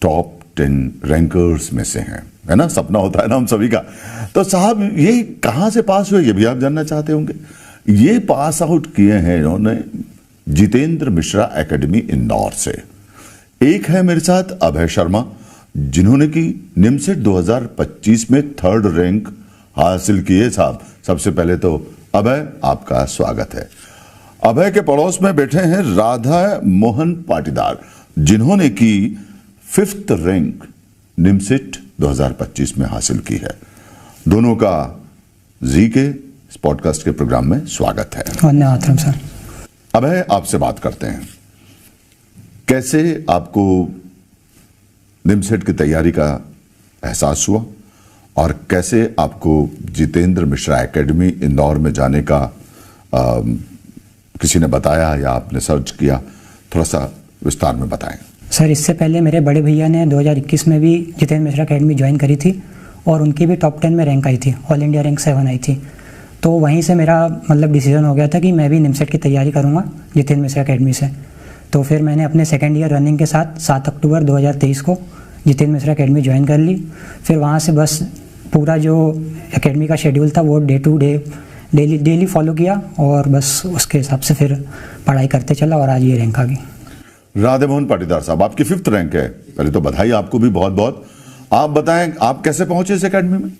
Top 10 rankers में से हैं, है ना? सपना होता है ना हम सभी का। तो साहब ये कहाँ से पास हुए ये भी आप जानना चाहते होंगे। ये पास आउट किए हैं इन्होंने जितेंद्र मिश्रा एकेडमी इंदौर से। एक है मेरे साथ अभय शर्मा, जिन्होंने की निमसेट 2025 में 3rd रैंक हासिल किए। साहब सबसे पहले तो अभय आपका स्वागत है। अभय के पड़ोस में बैठे हैं राधा मोहन पाटीदार, जिन्होंने की 5th रैंक निमसेट 2025 में हासिल की है। दोनों का जी के इस पॉडकास्ट के प्रोग्राम में स्वागत है। धन्यवाद सर। अभय आपसे बात करते हैं, कैसे आपको निमसेट की तैयारी का एहसास हुआ और कैसे आपको जितेंद्र मिश्रा एकेडमी इंदौर में जाने का किसी ने बताया या आपने सर्च किया? थोड़ा सा विस्तार में बताएं। सर इससे पहले मेरे बड़े भैया ने 2021 में भी जितेंद्र मिश्रा एकेडमी ज्वाइन करी थी और उनकी भी टॉप 10 में रैंक आई थी, ऑल इंडिया रैंक 7 आई थी। तो वहीं से मेरा मतलब डिसीजन हो गया था कि मैं भी निमसेट की तैयारी करूँगा जितेंद्र मिश्रा एकेडमी से। तो फिर मैंने अपने 2nd ईयर रनिंग के साथ 7 अक्टूबर 2023 को जितेंद्र मिश्रा एकेडमी ज्वाइन कर ली। फिर वहाँ से बस पूरा जो एकेडमी का शेड्यूल था वो day to day daily follow किया और बस उसके हिसाब से फिर पढ़ाई करते चला और आज ये रैंक आ गई। राधा मोहन पाटीदार साहब, आपकी 5th रैंक है, पहले तो बधाई आपको भी बहुत बहुत। आप बताएं आप कैसे पहुंचे इस एकेडमी में?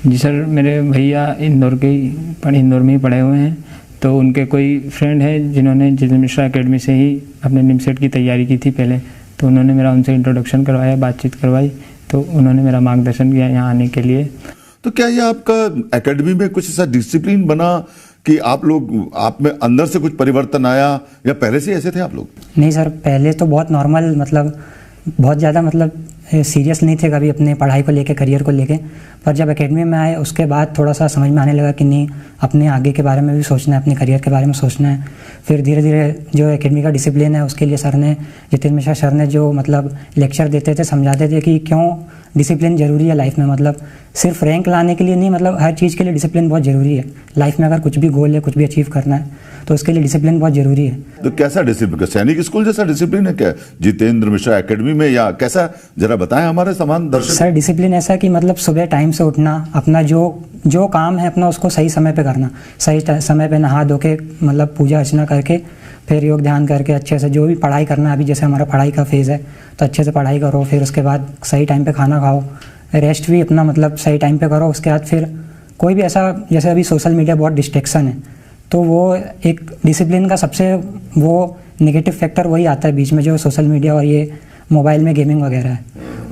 जी सर, मेरे भैया इंदौर में ही पढ़े हुए हैं। तो उनके कोई फ्रेंड है जिन्होंने जितेंद्र मिश्रा एकेडमी से ही अपने निमसेट की तैयारी की थी पहले। तो उन्होंने मेरा उनसे इंट्रोडक्शन करवाया, बातचीत करवाई, तो उन्होंने मेरा मार्गदर्शन किया यहाँ आने के लिए। तो क्या ये आपका एकेडमी में कुछ ऐसा डिसिप्लिन बना कि आप में अंदर से कुछ परिवर्तन आया या पहले से ऐसे थे आप लोग? नहीं सर, पहले तो बहुत नॉर्मल, मतलब बहुत ज़्यादा मतलब सीरियस नहीं थे कभी अपने पढ़ाई को लेके, करियर को लेके। पर जब एकेडमी में आए उसके बाद थोड़ा सा समझ में आने लगा कि नहीं, अपने आगे के बारे में भी सोचना है, अपने करियर के बारे में सोचना है। फिर धीरे धीरे जो एकेडमी का डिसिप्लिन है उसके लिए जितेंद्र मिश्रा सर ने जो मतलब लेक्चर देते थे, समझाते थे कि क्यों डिसिप्लिन ज़रूरी है लाइफ में। मतलब सिर्फ रैंक लाने के लिए नहीं, मतलब हर चीज़ के लिए डिसिप्लिन बहुत ज़रूरी है लाइफ में। अगर कुछ भी गोल है, कुछ भी अचीव करना है तो उसके लिए डिसिप्लिन बहुत ज़रूरी है। तो कैसा डिसिप्लिन? सैनिक स्कूल जैसा डिसिप्लिन है क्या जितेंद्र मिश्रा एकेडमी में, या कैसा जरा बताएं हमारे समान दर्शक। सर डिसिप्लिन ऐसा कि मतलब सुबह टाइम से उठना, अपना जो काम है अपना उसको सही समय पे करना, सही समय पे नहा धो के मतलब पूजा अर्चना करके फिर योग ध्यान करके अच्छे से जो भी पढ़ाई करना है, अभी जैसे हमारा पढ़ाई का फेज़ है तो अच्छे से पढ़ाई करो। फिर उसके बाद सही टाइम पे खाना खाओ, रेस्ट भी अपना मतलब सही टाइम पे करो। उसके बाद फिर कोई भी ऐसा, जैसे अभी सोशल मीडिया बहुत डिस्ट्रैक्शन है, तो वो एक डिसिप्लिन का सबसे वो नेगेटिव फैक्टर वही आता है बीच में, जो सोशल मीडिया और ये मोबाइल में गेमिंग वगैरह है।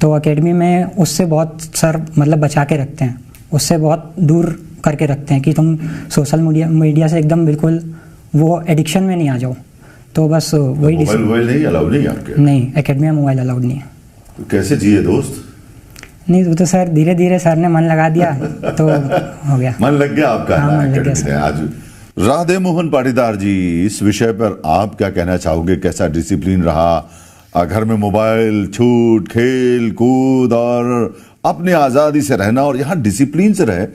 तो एकेडमी में उससे बहुत सर मतलब बचा के रखते हैं, उससे बहुत दूर करके रखते हैं कि तुम सोशल मीडिया से एकदम बिल्कुल वो एडिक्शन में नहीं आ जाओ। तो बस वही मोबाइल नहीं अलाउड नहीं आपके? नहीं, एकेडमी में मोबाइल अलाउड नहीं है। तो कैसे जिए दोस्त? नहीं, वो तो सर धीरे धीरे सर ने मन लगा दिया तो हो गया। मन लग गया आपका? हाँ, मन लग गया सर। आज राधे मोहन पाटीदार जी, इस विषय पर आप क्या कहना चाहोगे? कैसा डिसिप्लिन रहा घर में? मोबाइल छूट, खेल कूद और अपनी आज़ादी से रहना, और यहाँ डिसिप्लिन से रहे।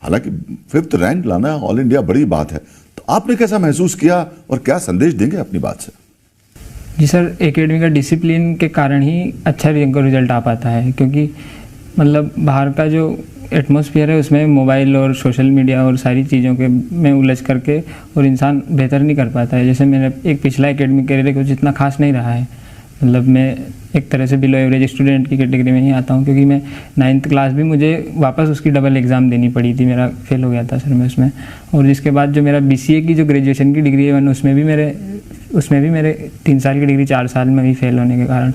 हालांकि 5th रैंक लाना ऑल इंडिया बड़ी बात है, तो आपने कैसा महसूस किया और क्या संदेश देंगे अपनी बात से? जी सर, एकेडमी का डिसिप्लिन के कारण ही अच्छा रैंक का रिजल्ट आ पाता है, क्योंकि मतलब बाहर का जो एटमॉस्फेयर है उसमें मोबाइल और सोशल मीडिया और सारी चीज़ों के में उलझ करके और इंसान बेहतर नहीं कर पाता है। जैसे मेरा एक पिछला एकेडमिक करियर है कुछ इतना खास नहीं रहा है, मतलब मैं एक तरह से बिलो एवरेज स्टूडेंट की कैटेगरी में ही आता हूँ, क्योंकि मैं 9th क्लास भी मुझे वापस उसकी डबल एग्ज़ाम देनी पड़ी थी, मेरा फेल हो गया था सर मैं उसमें। और जिसके बाद जो मेरा BCA की जो ग्रेजुएशन की डिग्री है उसमें भी मेरे 3 साल की डिग्री 4 साल में ही फेल होने के कारण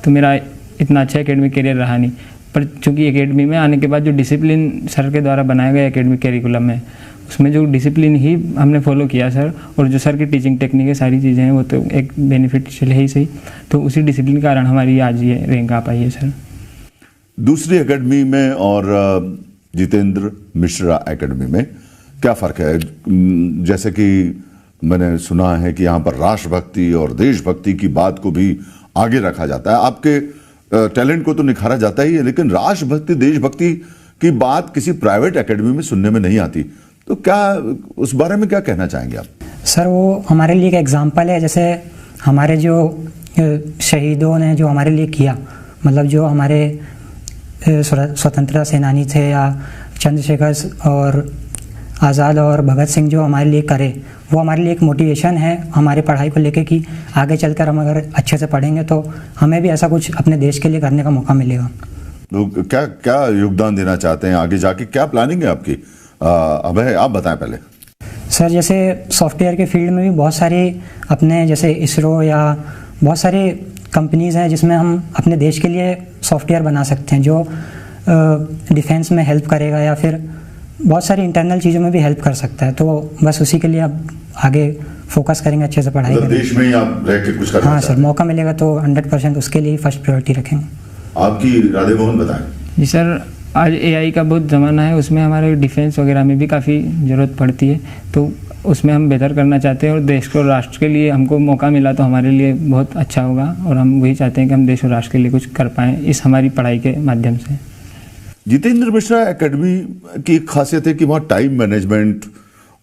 तो मेरा इतना अच्छा एकेडमिक करियर रहा नहीं। पर चूँकि एकेडमी में आने के बाद जो डिसिप्लिन सर के द्वारा बनाया गया एकेडमिक करिकुलम है, उसमें जो डिसिप्लिन ही हमने फॉलो किया सर, और जो सर की टीचिंग टेक्निक है, सारी चीज़ें हैं, वो तो एक बेनिफिशियल है ही सही। तो उसी डिसिप्लिन के कारण हमारी आज ये रैंक आ पाई है सर। दूसरी एकेडमी में और जितेंद्र मिश्रा एकेडमी में क्या फ़र्क है? जैसे कि मैंने सुना है कि यहाँ पर राष्ट्रभक्ति और देशभक्ति की बात को भी आगे रखा जाता है। आपके टैलेंट को तो निखारा जाता ही है, लेकिन राष्ट्रभक्ति देशभक्ति की बात किसी प्राइवेट एकेडमी में सुनने में नहीं आती। तो क्या उस बारे में क्या कहना चाहेंगे आप? सर वो हमारे लिए एक एग्जाम्पल है, जैसे हमारे जो शहीदों ने जो हमारे लिए किया, मतलब जो हमारे स्वतंत्रता सेनानी थे या चंद्रशेखर और आज़ाद और भगत सिंह जो हमारे लिए करे, वो हमारे लिए एक मोटिवेशन है हमारी पढ़ाई को लेके कि आगे चलकर हम अगर अच्छे से पढ़ेंगे तो हमें भी ऐसा कुछ अपने देश के लिए करने का मौका मिलेगा। तो क्या क्या योगदान देना चाहते हैं आगे जाके, क्या प्लानिंग है आपकी? अभय, आप बताएं पहले। सर, जैसे सॉफ्टवेयर के फील्ड में भी बहुत सारी अपने जैसे इसरो या बहुत सारी कंपनीज़ हैं जिसमें हम अपने देश के लिए सॉफ्टवेयर बना सकते हैं जो डिफेंस में हेल्प करेगा या फिर बहुत सारी इंटरनल चीज़ों में भी हेल्प कर सकता है। तो बस उसी के लिए अब आगे फोकस करेंगे, अच्छे से पढ़ाई करेंगे। देश में ही आप रह के कुछ करना हाँ चाहते सर, मौका मिलेगा तो 100% उसके लिए फर्स्ट प्रायोरिटी रखेंगे। आपकी राधे मोहन बताएं। जी सर, आज एआई का बहुत ज़माना है, उसमें हमारे डिफेंस वगैरह में भी काफ़ी ज़रूरत पड़ती है, तो उसमें हम बेहतर करना चाहते हैं और देश को राष्ट्र के लिए हमको मौका मिला तो हमारे लिए बहुत अच्छा होगा और हम वही चाहते हैं कि हम देश और राष्ट्र के लिए कुछ कर पाएँ इस हमारी पढ़ाई के माध्यम से। जितेंद्र मिश्रा एकेडमी की एक खासियत है कि वहाँ टाइम मैनेजमेंट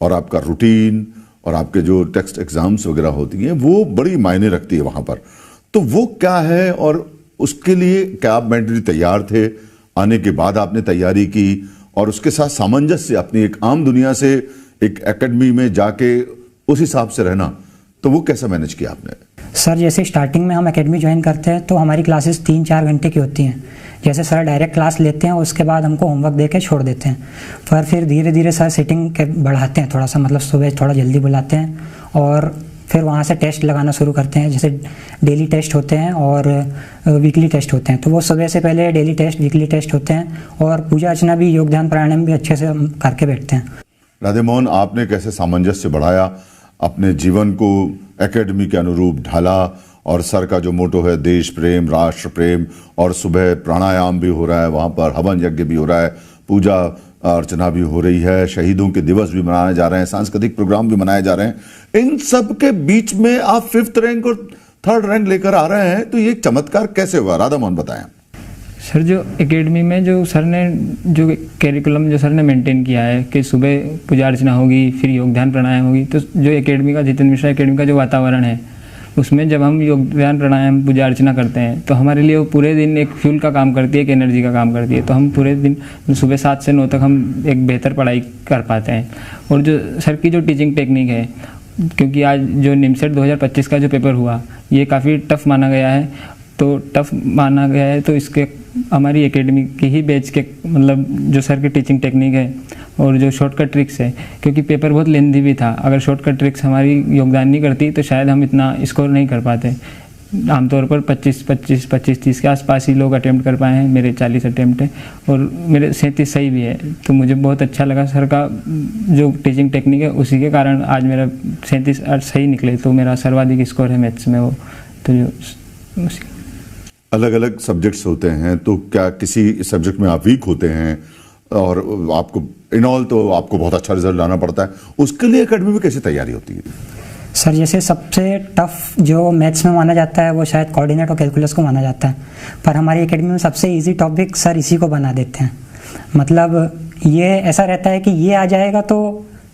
और आपका रूटीन और आपके जो टेस्ट एग्जाम्स वगैरह होती हैं वो बड़ी मायने रखती है वहाँ पर। तो वो क्या है और उसके लिए क्या आप मेंटली तैयार थे? आने के बाद आपने तैयारी की और उसके साथ सामंजस्य अपनी एक आम दुनिया से एक एकेडमी में जाके उस हिसाब से रहना, तो वो कैसे मैनेज किया आपने? सर, जैसे स्टार्टिंग में हम एकेडमी ज्वाइन करते हैं तो हमारी क्लासेस 3-4 घंटे की होती हैं। जैसे सर डायरेक्ट क्लास लेते हैं, उसके बाद हमको होमवर्क दे के छोड़ देते हैं, पर फिर धीरे धीरे सर सिटिंग के बढ़ाते हैं थोड़ा सा, मतलब सुबह थोड़ा जल्दी बुलाते हैं और फिर वहाँ से टेस्ट लगाना शुरू करते हैं। जैसे डेली टेस्ट होते हैं और वीकली टेस्ट होते हैं, तो वो सुबह से पहले डेली टेस्ट, वीकली टेस्ट होते हैं और पूजा अर्चना भी, योग ध्यान प्राणायाम भी अच्छे से हम करके बैठते हैं। राधे मोहन, आपने कैसे सामंजस्य बढ़ाया, अपने जीवन को एकेडमी के अनुरूप ढाला और सर का जो मोटो है देश प्रेम, राष्ट्र प्रेम, और सुबह प्राणायाम भी हो रहा है, वहाँ पर हवन यज्ञ भी हो रहा है, पूजा अर्चना भी हो रही है, शहीदों के दिवस भी मनाए जा रहे हैं, सांस्कृतिक प्रोग्राम भी मनाए जा रहे हैं, इन सब के बीच में आप 5th रैंक और 3rd रैंक लेकर आ रहे हैं, तो ये चमत्कार कैसे हुआ? राधा मोहन बताएं। सर, जो एकेडमी में जो सर ने जो कैरिकुलम जो सर ने मेंटेन किया है कि सुबह पूजा अर्चना होगी, फिर योग ध्यान प्राणायाम होगी, तो जो एकेडमी का, जितेंद्र मिश्रा एकेडमी का जो वातावरण है उसमें जब हम योग ध्यान प्राणायाम पूजा अर्चना करते हैं तो हमारे लिए वो पूरे दिन एक फ्यूल का काम करती है, एक एनर्जी का काम करती है। तो हम पूरे दिन सुबह 7 से 9 तक हम एक बेहतर पढ़ाई कर पाते हैं। और जो सर की जो टीचिंग टेक्निक है, क्योंकि आज जो निमसेट 2025 का जो पेपर हुआ ये काफ़ी टफ माना गया है, तो टफ माना गया है तो इसके हमारी एकेडमी की ही बैच के मतलब जो सर की टीचिंग टेक्निक है और जो शॉर्टकट ट्रिक्स है, क्योंकि पेपर बहुत लेंथी भी था, अगर शॉर्टकट ट्रिक्स हमारी योगदान नहीं करती तो शायद हम इतना स्कोर नहीं कर पाते। आमतौर पर 25-30 के आसपास ही लोग अटेम्प्ट कर पाए हैं, मेरे 40 अटेम्प्ट है और मेरे 37 सही भी है। तो मुझे बहुत अच्छा लगा सर का जो टीचिंग टेक्निक है, उसी के कारण आज मेरा 37 सही निकले, तो मेरा सर्वाधिक स्कोर है मैथ्स में वो। तो जो अलग अलग सब्जेक्ट्स होते हैं, तो क्या किसी सब्जेक्ट में आप वीक होते हैं और आपको इन ऑल तो आपको बहुत अच्छा रिजल्ट लाना पड़ता है, उसके लिए एकेडमी में कैसे तैयारी होती है? सर, जैसे सबसे टफ जो मैथ्स में माना जाता है वो शायद कोऑर्डिनेट और कैलकुलस को माना जाता है, पर हमारी एकेडमी में सबसे इजी टॉपिक सर इसी को बना देते हैं। मतलब ये ऐसा रहता है कि ये आ जाएगा तो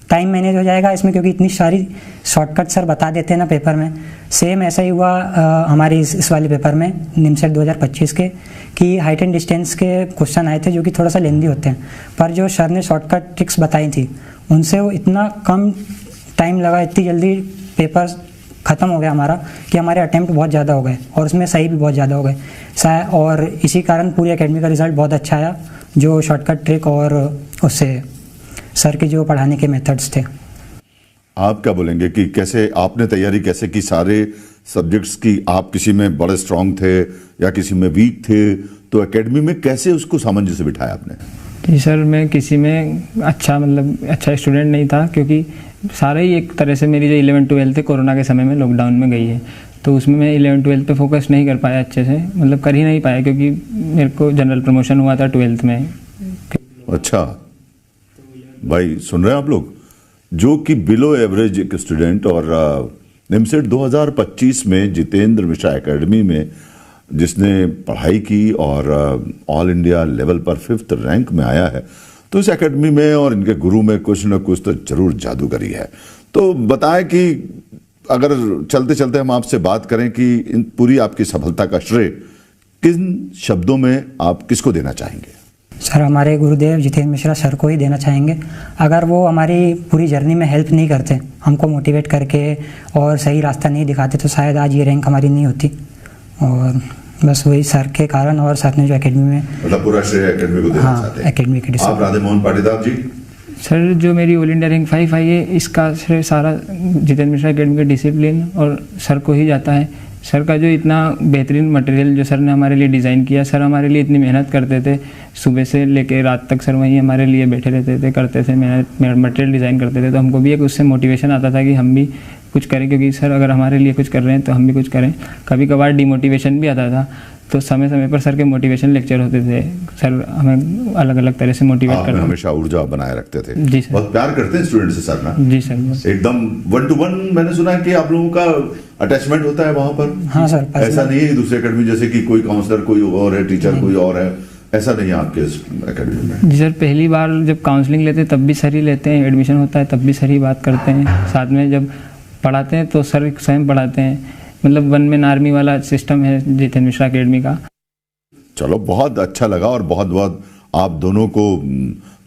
टाइम मैनेज हो जाएगा इसमें, क्योंकि इतनी सारी शॉर्टकट सर बता देते हैं ना पेपर में। सेम ऐसा ही हुआ हमारे इस वाले पेपर में निमसेट 2025 के, कि हाइट एंड डिस्टेंस के क्वेश्चन आए थे जो कि थोड़ा सा लेंदी होते हैं, पर जो सर ने शॉर्टकट ट्रिक्स बताई थी उनसे वो इतना कम टाइम लगा, इतनी जल्दी पेपर ख़त्म हो गया हमारा कि हमारे अटैम्प्ट बहुत ज़्यादा हो गए और उसमें सही भी बहुत ज़्यादा हो गए। और इसी कारण पूरी एकेडमी का रिज़ल्ट बहुत अच्छा आया, जो शॉर्टकट ट्रिक और उससे सर के जो पढ़ाने के मेथड्स थे। आप क्या बोलेंगे कि कैसे आपने तैयारी कैसे की सारे सब्जेक्ट्स की? आप किसी में बड़े स्ट्रांग थे या किसी में वीक थे, तो एकेडमी में कैसे उसको सामंजस्य बिठाया आपने? जी सर, मैं किसी में अच्छा स्टूडेंट नहीं था, क्योंकि सारे ही एक तरह से मेरी जो 11-12 थे कोरोना के समय में लॉकडाउन में गई है, तो उसमें मैं 11-12 पे फोकस नहीं कर पाया अच्छे से, मतलब कर ही नहीं पाया, क्योंकि मेरे को जनरल प्रमोशन हुआ था 12th में। अच्छा भाई, सुन रहे हैं आप लोग, जो कि बिलो एवरेज एक स्टूडेंट, और निमसेट 2025 में जितेंद्र मिश्रा एकेडमी में जिसने पढ़ाई की और ऑल इंडिया लेवल पर 5th रैंक में आया है, तो इस एकेडमी में और इनके गुरु में कुछ न कुछ तो जरूर जादूगरी है। तो बताएं कि अगर चलते चलते हम आपसे बात करें कि इन पूरी आपकी सफलता का श्रेय किन शब्दों में आप किसको देना चाहेंगे? सर हमारे गुरुदेव जितेंद्र मिश्रा सर को ही देना चाहेंगे। अगर वो हमारी पूरी जर्नी में हेल्प नहीं करते, हमको मोटिवेट करके और सही रास्ता नहीं दिखाते, तो शायद आज ये रैंक हमारी नहीं होती। और बस वही सर के कारण, और सर ने जो एकेडमी में, मतलब पूरा श्रेय एकेडमी को देना हाँ, चाहते हैं एकेडमी के आप। राधे मोहन पाटीदार जी? सर जो मेरी ऑल इंडिया रैंक 5 आई है, इसका श्रेय सारा जितेंद्र मिश्रा एकेडमी के डिसिप्लिन और सर को ही जाता है। सर का जो इतना बेहतरीन मटेरियल जो सर ने हमारे लिए डिज़ाइन किया, सर हमारे लिए इतनी मेहनत करते थे, सुबह से लेकर रात तक सर वहीं हमारे लिए बैठे रहते थे, करते थे मेहनत, मटेरियल डिज़ाइन करते थे। तो हमको भी एक उससे मोटिवेशन आता था कि हम भी कुछ करें, क्योंकि सर अगर हमारे लिए कुछ कर रहे हैं तो हम भी कुछ करें। कभी कभार डिमोटिवेशन भी आता था, तो समय समय पर सर के मोटिवेशन लेक्चर होते थे, सर हमें अलग अलग तरह से मोटिवेट आप करते। हमेशा ऊर्जा बनाए रखते थे। जी सर। बहुत प्यार करते हैं स्टूडेंट से सर ना? जी सर। एकदम 1 to 1 मैंने सुना है कि आप लोगों का अटैचमेंट होता है वहां पर। हाँ सर, ऐसा नहीं है दूसरे एकेडमी जैसे कि कोई काउंसलर कोई और है, टीचर कोई और है, ऐसा नहीं है आपके एकेडमी में? जी सर, पहली बार जब काउंसलिंग लेते हैं तब भी सर ही लेते हैं, एडमिशन होता है तब भी सर ही बात करते हैं, साथ में जब पढ़ाते हैं तो सर स्वयं पढ़ाते हैं। मतलब 1 मैन आर्मी वाला सिस्टम है जितेंद्र मिश्रा एकेडमी का। चलो बहुत अच्छा लगा, और बहुत बहुत आप दोनों को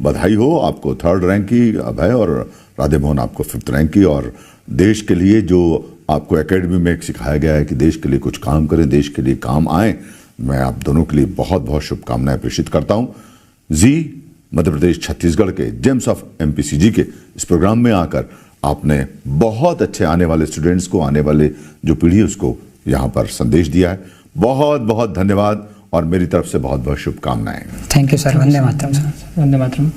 बधाई हो। आपको 3rd रैंक की अभय, और राधे मोहन आपको 5th रैंक की। और देश के लिए जो आपको एकेडमी में सिखाया गया है कि देश के लिए कुछ काम करें, देश के लिए काम आए, मैं आप दोनों के लिए बहुत बहुत शुभकामनाएं प्रेषित करता हूं। जी मध्य प्रदेश छत्तीसगढ़ के जेम्स ऑफ एमपीसीजी के इस प्रोग्राम में आकर आपने बहुत अच्छे आने वाले स्टूडेंट्स को, आने वाले जो पीढ़ी है उसको यहाँ पर संदेश दिया है। बहुत बहुत धन्यवाद, और मेरी तरफ से बहुत बहुत शुभकामनाएं। Thank you sir. Vande Mataram sir. Vande Mataram.